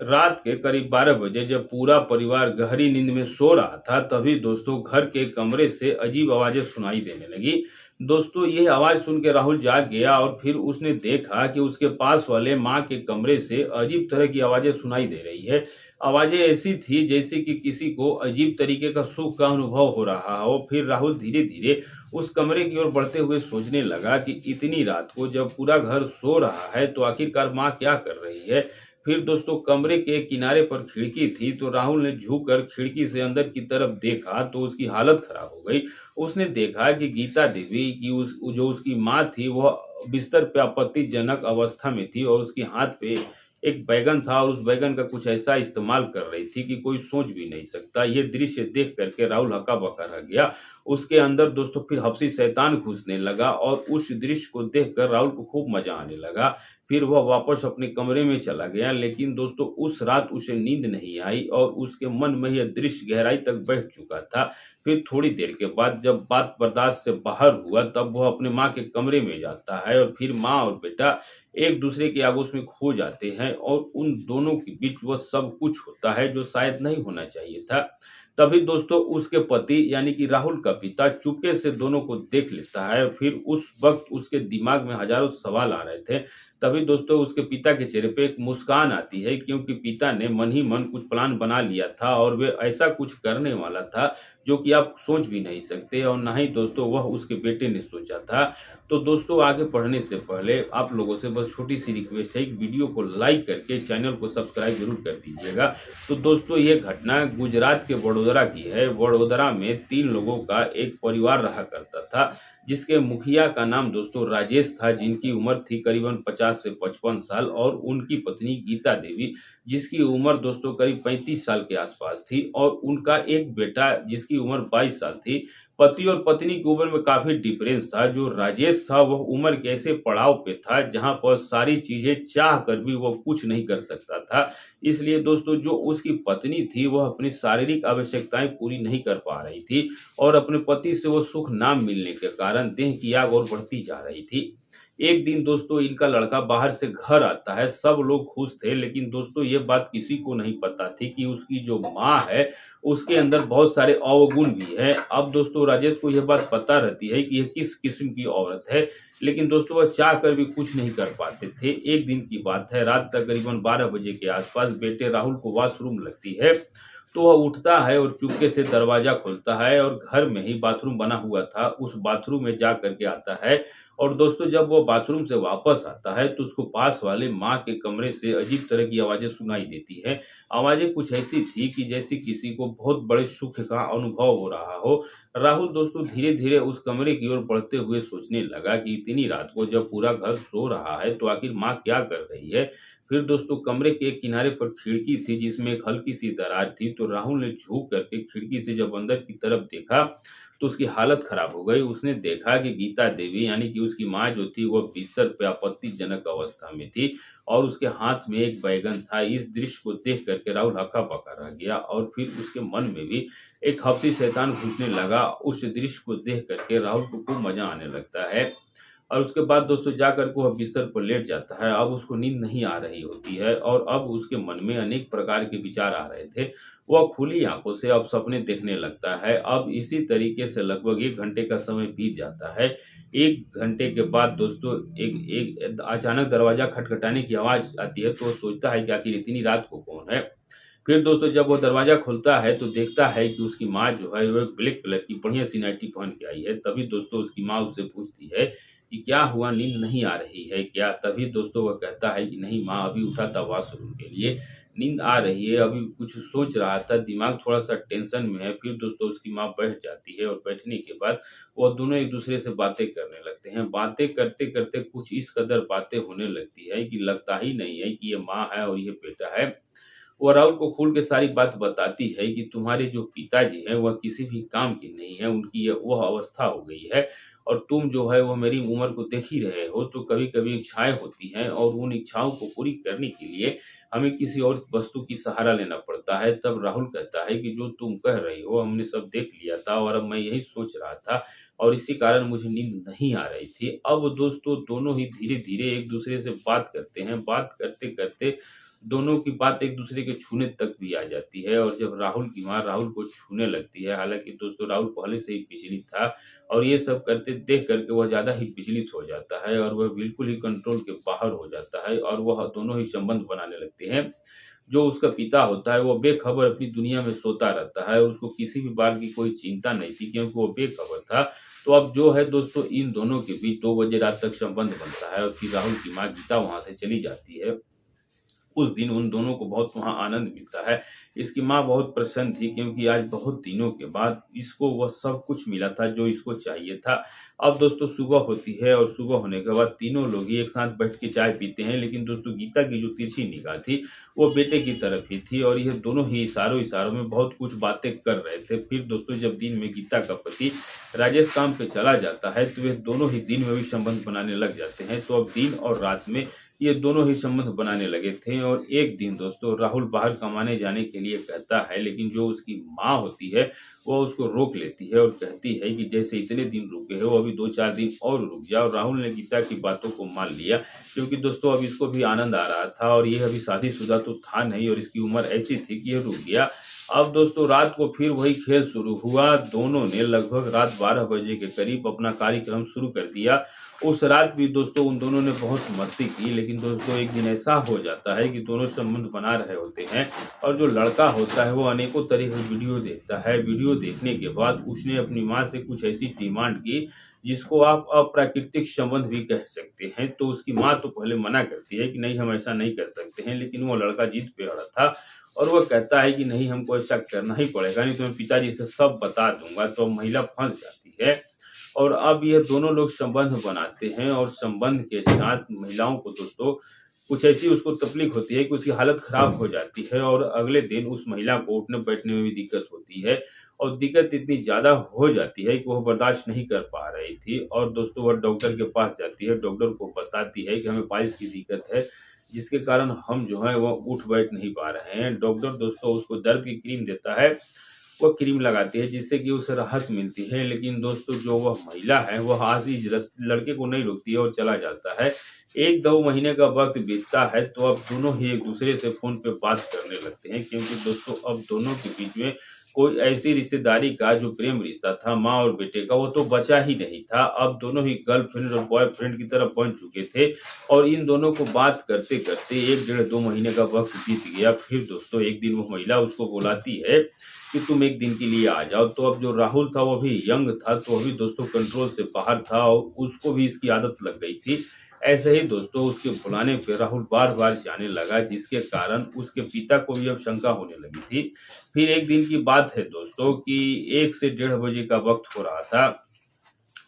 रात के करीब 12 बजे जब पूरा परिवार गहरी नींद में सो रहा था, तभी दोस्तों घर के कमरे से अजीब आवाजें सुनाई देने लगी। दोस्तों यह आवाज सुन के राहुल जाग गया और फिर उसने देखा कि उसके पास वाले माँ के कमरे से अजीब तरह की आवाजें सुनाई दे रही है। आवाजें ऐसी थी जैसे कि किसी को अजीब तरीके का सुख का अनुभव हो रहा हो। फिर राहुल धीरे धीरे उस कमरे की ओर बढ़ते हुए सोचने लगा कि इतनी रात को जब पूरा घर सो रहा है तो आखिरकार माँ क्या कर रही है। फिर दोस्तों कमरे के किनारे पर खिड़की थी, तो राहुल ने झुककर खिड़की से अंदर की तरफ देखा तो उसकी हालत खराब हो गई। उसने देखा कि गीता देवी की उस जो उसकी माँ थी वह बिस्तर पे आपत्तिजनक अवस्था में थी और उसके हाथ पे एक बैगन था और उस बैगन का कुछ ऐसा इस्तेमाल कर रही थी कि कोई सोच भी नहीं सकता। ये दृश्य देख करके राहुल हक्का-बक्का रह गया। उसके अंदर दोस्तों फिर हबसी शैतान घुसने लगा और उस दृश्य को देखकर राहुल को खूब मजा आने लगा। फिर वह वापस अपने कमरे में चला गया, लेकिन दोस्तों उस रात उसे नींद नहीं आई और उसके मन में यह दृश्य गहराई तक बैठ चुका था। फिर थोड़ी देर के बाद जब बात बर्दाश्त से बाहर हुआ, तब वह अपने माँ के कमरे में जाता है और फिर माँ और बेटा एक दूसरे के आगोश में खो जाते हैं और उन दोनों के बीच वह सब कुछ होता है जो शायद नहीं होना चाहिए था। तभी दोस्तों उसके पति यानी कि राहुल का पिता चुपके से दोनों को देख लेता है। फिर उस वक्त उसके दिमाग में हजारों सवाल आ रहे थे। तभी दोस्तों उसके पिता के चेहरे पे एक मुस्कान आती है, क्योंकि पिता ने मन ही मन कुछ प्लान बना लिया था और वे ऐसा कुछ करने वाला था जो कि आप सोच भी नहीं सकते और ना ही दोस्तों वह उसके बेटे ने सोचा था। तो दोस्तों आगे बढ़ने से पहले आप लोगों से बस छोटी सी रिक्वेस्ट है कि वीडियो को लाइक करके चैनल को सब्सक्राइब जरूर कर दीजिएगा। तो दोस्तों ये घटना गुजरात के वडोदरा की है। वडोदरा में 3 लोगों का एक परिवार रहा करता था, जिसके मुखिया का नाम दोस्तों राजेश था, जिनकी उम्र थी करीबन 50 से 55 साल, और उनकी पत्नी गीता देवी, जिसकी उम्र दोस्तों करीब 35 साल के आसपास थी, और उनका एक बेटा जिसकी उम्र 22 साल थी। पति और पत्नी की उम्र में काफ़ी डिफरेंस था। जो राजेश था वह उम्र के ऐसे पड़ाव पे था जहाँ पर सारी चीज़ें चाह कर भी वो कुछ नहीं कर सकता था। इसलिए दोस्तों जो उसकी पत्नी थी वह अपनी शारीरिक आवश्यकताएँ पूरी नहीं कर पा रही थी और अपने पति से वो सुख ना मिलने के कारण देह की आग और बढ़ती जा रही थी। एक दिन दोस्तों इनका लड़का बाहर से घर आता है। सब लोग खुश थे, लेकिन दोस्तों ये बात किसी को नहीं पता थी कि उसकी जो माँ है उसके अंदर बहुत सारे अवगुण भी हैं। अब दोस्तों राजेश को यह बात पता रहती है कि यह किस किस्म की औरत है, लेकिन दोस्तों वह चाह कर भी कुछ नहीं कर पाते थे। एक दिन की बात है, रात तकरीबन 12 बजे के आसपास बेटे राहुल को वॉशरूम लगती है, तो वह उठता है और चुपके से दरवाजा खोलता है और घर में ही बाथरूम बना हुआ था, उस बाथरूम में जा करके आता है। और दोस्तों जब वो बाथरूम से वापस आता है तो उसको पास वाले माँ के कमरे से अजीब तरह की आवाज़ें सुनाई देती हैं। आवाज़ें कुछ ऐसी थी कि जैसे किसी को बहुत बड़े सुख का अनुभव हो रहा हो। राहुल दोस्तों धीरे-धीरे उस कमरे की ओर बढ़ते हुए सोचने लगा कि इतनी रात को जब पूरा घर सो रहा है तो आखिर माँ क्या कर रही है। फिर दोस्तों कमरे के एक किनारे पर खिड़की थी जिसमें एक हल्की सी दरार थी, तो राहुल ने झुक करके खिड़की से जब अंदर की तरफ देखा तो उसकी हालत खराब हो गई। उसने देखा कि गीता देवी यानी कि उसकी माँ जो थी वह बिस्तर पे आपत्तिजनक अवस्था में थी और उसके हाथ में एक बैंगन था। इस दृश्य को देख करके राहुल हक्का-बक्का रह गया और फिर उसके मन में भी एक हबसी शैतान घुसने लगा। उस दृश्य को देख करके राहुल को खूब मज़ा आने लगता है और उसके बाद दोस्तों जाकर के वह बिस्तर पर लेट जाता है। अब उसको नींद नहीं आ रही होती है और अब उसके मन में अनेक प्रकार के विचार आ रहे थे। वह खुली आँखों से अब सपने देखने लगता है। अब इसी तरीके से लगभग 1 घंटे का समय बीत जाता है। 1 घंटे के बाद दोस्तों एक एक अचानक दरवाज़ा खटखटाने की आवाज़ आती है, तो वो सोचता है कि आखिर इतनी रात को कौन है? फिर दोस्तों जब वो दरवाज़ा खोलता है तो देखता है कि उसकी माँ जो है वो एक ब्लैक कलर की बढ़िया सी नाइटी पहन के आई है। तभी दोस्तों उसकी माँ उससे पूछती है कि क्या हुआ, नींद नहीं आ रही है क्या? तभी दोस्तों वह कहता है कि नहीं माँ, अभी उठा था वॉशरूम के लिए, नींद आ रही है, अभी कुछ सोच रहा था, दिमाग थोड़ा-सा टेंशन में है। फिर दोस्तों उसकी माँ बैठ जाती है और बैठने के बाद वो दोनों एक-दूसरे से बातें करने लगते हैं। बातें करते-करते कुछ इस कदर बातें होने लगती है कि लगता ही नहीं है कि ये माँ है और ये बेटा है। वो राहुल को खुल के सारी बात बताती है कि तुम्हारे जो पिताजी हैं वह किसी भी काम के नहीं है, उनकी वह अवस्था हो गई है और तुम जो है वो मेरी उम्र को देख ही रहे हो, तो कभी-कभी इच्छाएँ होती हैं और उन इच्छाओं को पूरी करने के लिए हमें किसी और वस्तु की सहारा लेना पड़ता है। तब राहुल कहता है कि जो तुम कह रही हो हमने सब देख लिया था और अब मैं यही सोच रहा था और इसी कारण मुझे नींद नहीं आ रही थी। अब दोस्तों दोनों ही धीरे-धीरे एक-दूसरे से बात करते हैं। बात करते-करते दोनों की बात एक दूसरे के छूने तक भी आ जाती है और जब राहुल की माँ राहुल को छूने लगती है, हालाँकि दोस्तों राहुल पहले से ही विचलित था और ये सब करते देख कर के वह ज़्यादा ही विचलित हो जाता है और वह बिल्कुल ही कंट्रोल के बाहर हो जाता है और वह दोनों ही संबंध बनाने लगते हैं। जो उसका पिता होता है वो बेखबर अपनी दुनिया में सोता रहता है और उसको किसी भी बात की कोई चिंता नहीं थी क्योंकि वो बेखबर था। तो अब जो है दोस्तों इन दोनों के बीच 2 बजे रात तक संबंध बनता है और फिर राहुल की माँ गीता वहाँ से चली जाती है। उस दिन उन दोनों को बहुत वहाँ आनंद मिलता है। इसकी माँ बहुत प्रसन्न थी क्योंकि आज बहुत दिनों के बाद इसको वह सब कुछ मिला था जो इसको चाहिए था। अब दोस्तों सुबह होती है और सुबह होने के बाद तीनों लोग ही एक साथ बैठ के चाय पीते हैं, लेकिन दोस्तों गीता की जो तिरछी निगाह थी, वो बेटे की तरफ ही थी और ये दोनों ही इशारों-इशारों में बहुत कुछ बातें कर रहे थे। फिर दोस्तों जब दिन में गीता का पति राजेश काम पे चला जाता है, तो वे दोनों ही दिन में भी संबंध बनाने लग जाते हैं। तो अब दिन और रात में ये दोनों ही संबंध बनाने लगे थे और एक दिन दोस्तों राहुल बाहर कमाने जाने के लिए कहता है, लेकिन जो उसकी माँ होती है वो उसको रोक लेती है और कहती है कि जैसे इतने दिन रुके हो अभी 2-4 दिन और रुक जाओ। राहुल ने गीता की बातों को मान लिया क्योंकि दोस्तों अब इसको भी आनंद आ रहा था और ये अभी शादीशुदा तो था नहीं और इसकी उम्र ऐसी थी कि ये रुक गया। अब दोस्तों रात को फिर वही खेल शुरू हुआ। दोनों ने लगभग रात 12 बजे के करीब अपना कार्यक्रम शुरू कर दिया। उस रात भी दोस्तों उन दोनों ने बहुत मस्ती की, लेकिन दोस्तों एक दिन ऐसा हो जाता है कि दोनों संबंध बना रहे होते हैं और जो लड़का होता है वो अनेकों तरह की वीडियो देखता है। वीडियो देखने के बाद उसने अपनी माँ से कुछ ऐसी डिमांड की जिसको आप अप्राकृतिक संबंध भी कह सकते हैं। तो उसकी माँ तो पहले मना करती है कि नहीं हम ऐसा नहीं कर सकते हैं, लेकिन वो लड़का जिद पे अड़ा था और वो कहता है कि नहीं हमको ऐसा करना ही पड़ेगा, नहीं तो मैं पिताजी से सब बता दूंगा। तो महिला फंस जाती है और अब ये दोनों लोग संबंध बनाते हैं और संबंध के साथ महिलाओं को दोस्तों कुछ ऐसी उसको तकलीफ होती है कि उसकी हालत खराब हो जाती है और अगले दिन उस महिला को उठने बैठने में भी दिक्कत होती है और दिक्कत इतनी ज़्यादा हो जाती है कि वह बर्दाश्त नहीं कर पा रही थी और दोस्तों वह डॉक्टर के पास जाती है। डॉक्टर को बताती है कि हमें पाइल्स की दिक्कत है, जिसके कारण हम जो है वो उठ बैठ नहीं पा रहे हैं। डॉक्टर दोस्तों उसको दर्द की क्रीम देता है, वो क्रीम लगाती है जिससे कि उसे राहत मिलती है, लेकिन दोस्तों जो वह महिला है वह आज इस लड़के को नहीं रोकती है और चला जाता है। 1-2 महीने का वक्त बीतता है तो अब दोनों ही एक दूसरे से फोन पे बात करने लगते हैं क्योंकि दोस्तों अब दोनों के बीच में कोई ऐसी रिश्तेदारी का जो प्रेम रिश्ता था माँ और बेटे का वो तो बचा ही नहीं था। अब दोनों ही गर्लफ्रेंड और बॉयफ्रेंड की तरफ बन चुके थे और इन दोनों को बात करते करते 1-1.5-2 महीने का वक्त बीत गया। फिर दोस्तों एक दिन वो महिला उसको बुलाती है कि तुम एक दिन के लिए आ जाओ। तो अब जो राहुल था वो भी यंग था, तो अभी दोस्तों कंट्रोल से बाहर था और उसको भी इसकी आदत लग गई थी। ऐसे ही दोस्तों उसके बुलाने पे राहुल बार-बार जाने लगा, जिसके कारण उसके पिता को भी अब शंका होने लगी थी। फिर एक दिन की बात है दोस्तों कि 1 से 1:30 बजे का वक्त हो रहा था।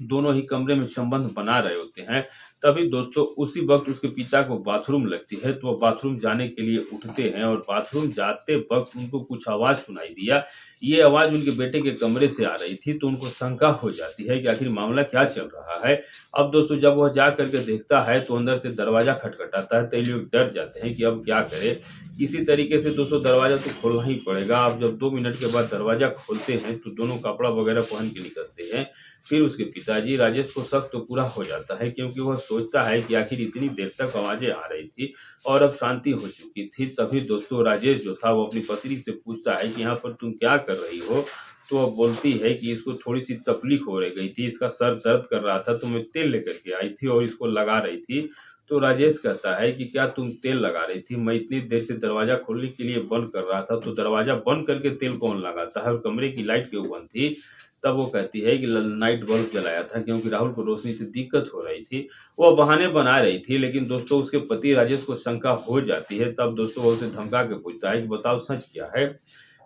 दोनों ही कमरे में संबंध बना रहे होते हैं। तभी दोस्तों उसी वक़्त उसके पिता को बाथरूम लगती है, तो वो बाथरूम जाने के लिए उठते हैं और बाथरूम जाते वक़्त उनको कुछ आवाज़ सुनाई दिया। ये आवाज़ उनके बेटे के कमरे से आ रही थी, तो उनको शंका हो जाती है कि आखिर मामला क्या चल रहा है। अब दोस्तों जब वह जा कर के देखता है, तो अंदर से दरवाज़ा खटखटाता है, तो ये लोग डर जाते हैं कि अब क्या करें? किसी तरीके से दोस्तों दरवाज़ा तो खोलना ही पड़ेगा। अब जब 2 मिनट के बाद दरवाज़ा खोलते हैं, तो दोनों कपड़ा वगैरह पहन के निकलते हैं। फिर उसके पिताजी राजेश को शक तो पूरा हो जाता है क्योंकि वह सोचता है कि आखिर इतनी देर तक आवाज़ें आ रही थी और अब शांति हो चुकी थी। तभी दोस्तों राजेश जो था वो अपनी पत्नी से पूछता है कि यहाँ पर तुम क्या कर रही हो? तो वह बोलती है कि इसको थोड़ी-सी तकलीफ हो रह गई थी, इसका सर दर्द कर रहा था तो मैं तेल लेकर के आई थी और इसको लगा रही थी। तो राजेश कहता है कि क्या तुम तेल लगा रही थी? मैं इतनी देर से दरवाज़ा खोलने के लिए बंद कर रहा था, तो दरवाज़ा बंद करके तेल कौन लगाता है और कमरे की लाइट क्यों बंद थी? तब वो कहती है कि नाइट बल्ब जलाया था क्योंकि राहुल को रोशनी से दिक्कत हो रही थी। वो बहाने बना रही थी, लेकिन दोस्तों उसके पति राजेश को शंका हो जाती है। तब दोस्तों वो उसे धमका के पूछता है कि बताओ सच क्या है?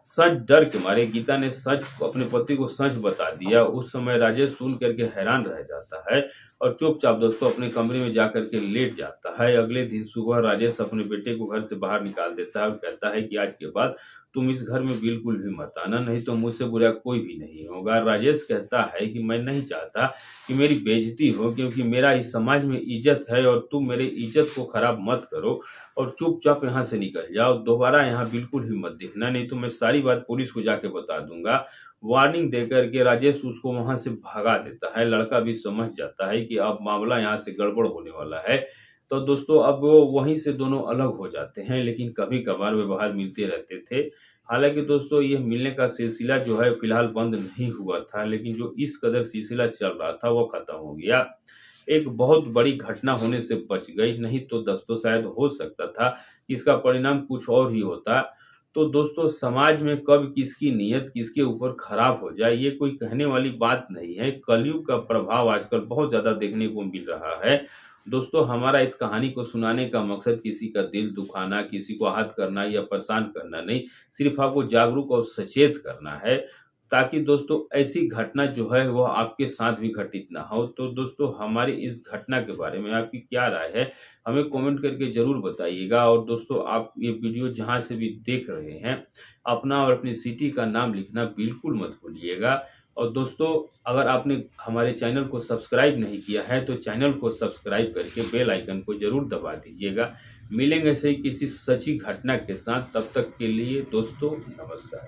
सच डर के मारे गीता ने सच अपने पति को सच बता दिया। उस समय राजेश सुन करके हैरान रह जाता है और चुपचाप दोस्तों अपने कमरे में जाकर के लेट जाता है। अगले दिन सुबह राजेश अपने बेटे को घर से बाहर निकाल देता है और कहता है कि आज के बाद तुम इस घर में बिल्कुल भी मत आना, नहीं तो मुझसे बुरा कोई भी नहीं होगा। राजेश कहता है कि मैं नहीं चाहता कि मेरी बेइज्जती हो क्योंकि मेरा इस समाज में इज़्ज़त है और तुम मेरे इज़्ज़त को खराब मत करो और चुपचाप यहाँ से निकल जाओ। दोबारा यहाँ बिल्कुल भी मत दिखना, नहीं तो मैं सारी बात पुलिस को जाके बता दूँगा। वार्निंग देकर के राजेश उसको वहाँ से भगा देता है। लड़का भी समझ जाता है कि अब मामला यहाँ से गड़बड़ होने वाला है। तो दोस्तों अब वो वहीं से दोनों अलग हो जाते हैं, लेकिन कभी-कभार व्यवहार मिलते रहते थे। हालाँकि दोस्तों ये मिलने का सिलसिला जो है फ़िलहाल बंद नहीं हुआ था, लेकिन जो इस कदर सिलसिला चल रहा था वो ख़त्म हो गया। एक बहुत बड़ी घटना होने से बच गई, नहीं तो दोस्तों शायद हो सकता था इसका परिणाम कुछ और ही होता। तो दोस्तों समाज में कब किसकी नीयत किसके ऊपर खराब हो जाए ये कोई कहने वाली बात नहीं है। कलयुग का प्रभाव आजकल बहुत ज़्यादा देखने को मिल रहा है। दोस्तों हमारा इस कहानी को सुनाने का मकसद किसी का दिल दुखाना, किसी को आहत करना या परेशान करना नहीं, सिर्फ़ आपको जागरूक और सचेत करना है, ताकि दोस्तों ऐसी घटना जो है वो आपके साथ भी घटित ना हो। तो दोस्तों हमारी इस घटना के बारे में आपकी क्या राय है? हमें कमेंट करके ज़रूर बताइएगा और दोस्तों आप ये वीडियो जहाँ से भी देख रहे हैं, अपना और अपनी सिटी का नाम लिखना बिल्कुल मत भूलिएगा। और दोस्तों अगर आपने हमारे चैनल को सब्सक्राइब नहीं किया है तो चैनल को सब्सक्राइब करके बेल आइकन को ज़रूर दबा दीजिएगा। मिलेंगे ऐसे ही किसी सच्ची घटना के साथ, तब तक के लिए दोस्तों नमस्कार।